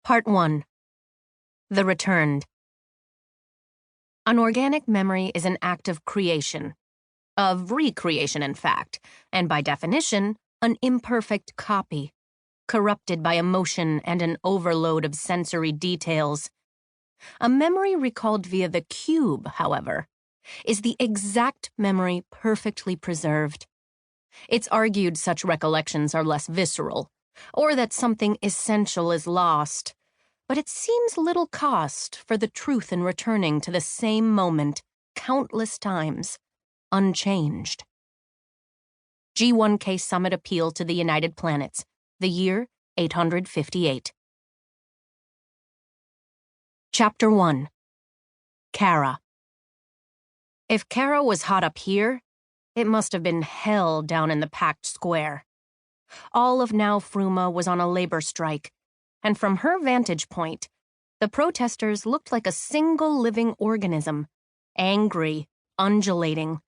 Part 1. The Returned. An organic memory is an act of creation, of recreation in fact, and by definition, an imperfect copy, corrupted by emotion and an overload of sensory details. A memory recalled via the cube, however, is the exact memory perfectly preserved. It's argued such recollections are less visceral, or that something essential is lost, but it seems little cost for the truth in returning to the same moment countless times, unchanged. G1K Summit Appeal to the United Planets, the year 858. Chapter 1. Kara. If Kara was hot up here, it must have been hell down in the packed square. All of Now Fruma was on a labor strike, and from her vantage point, the protesters looked like a single living organism, angry, undulating.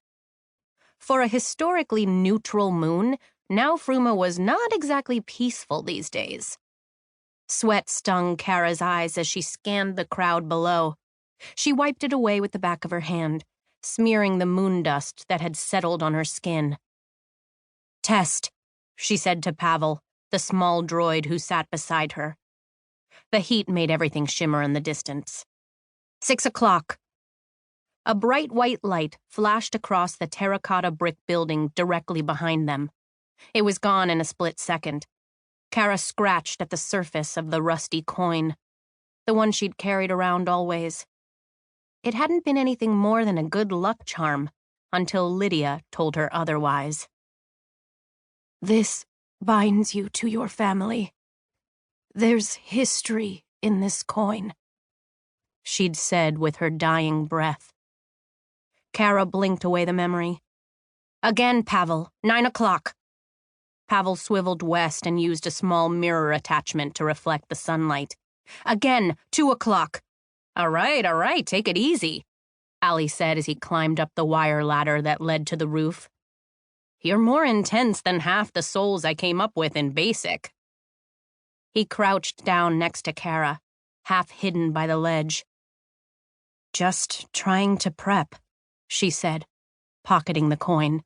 For a historically neutral moon, Now Fruma was not exactly peaceful these days. Sweat stung Kara's eyes as she scanned the crowd below. She wiped it away with the back of her hand, smearing the moon dust that had settled on her skin. "Test," she said to Pavel, the small droid who sat beside her. The heat made everything shimmer in the distance. 6 o'clock. A bright white light flashed across the terracotta brick building directly behind them. It was gone in a split second. Kara scratched at the surface of the rusty coin, the one she'd carried around always. It hadn't been anything more than a good luck charm until Lydia told her otherwise. "This binds you to your family. There's history in this coin," she'd said with her dying breath. Kara blinked away the memory. "Again, Pavel, 9 o'clock. Pavel swiveled west and used a small mirror attachment to reflect the sunlight. "Again, 2 o'clock. All right, take it easy," Ali said as he climbed up the wire ladder that led to the roof. "You're more intense than half the souls I came up with in basic." He crouched down next to Kara, half hidden by the ledge. "Just trying to prep," she said, pocketing the coin.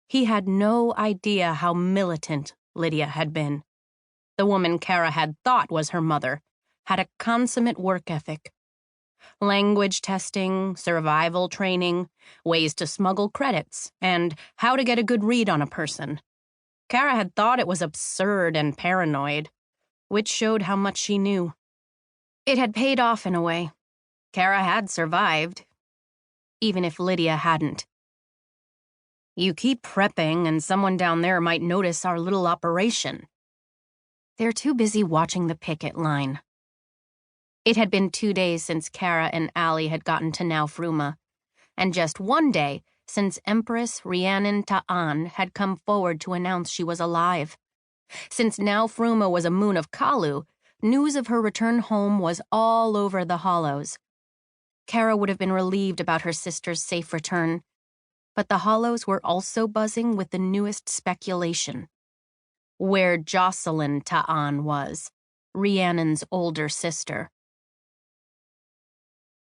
He had no idea how militant Lydia had been. The woman Kara had thought was her mother had a consummate work ethic. Language testing, survival training, ways to smuggle credits, and how to get a good read on a person. Kara had thought it was absurd and paranoid, which showed how much she knew. It had paid off in a way. Kara had survived, even if Lydia hadn't. "You keep prepping and someone down there might notice our little operation." "They're too busy watching the picket line." It had been 2 days since Kara and Ali had gotten to Now Fruma, and just 1 day since Empress Rhiannon Ta'an had come forward to announce she was alive. Since Now Fruma was a moon of Kalu, news of her return home was all over the hollows. Kara would have been relieved about her sister's safe return, but the hollows were also buzzing with the newest speculation. Where Jocelyn Ta'an was, Rhiannon's older sister.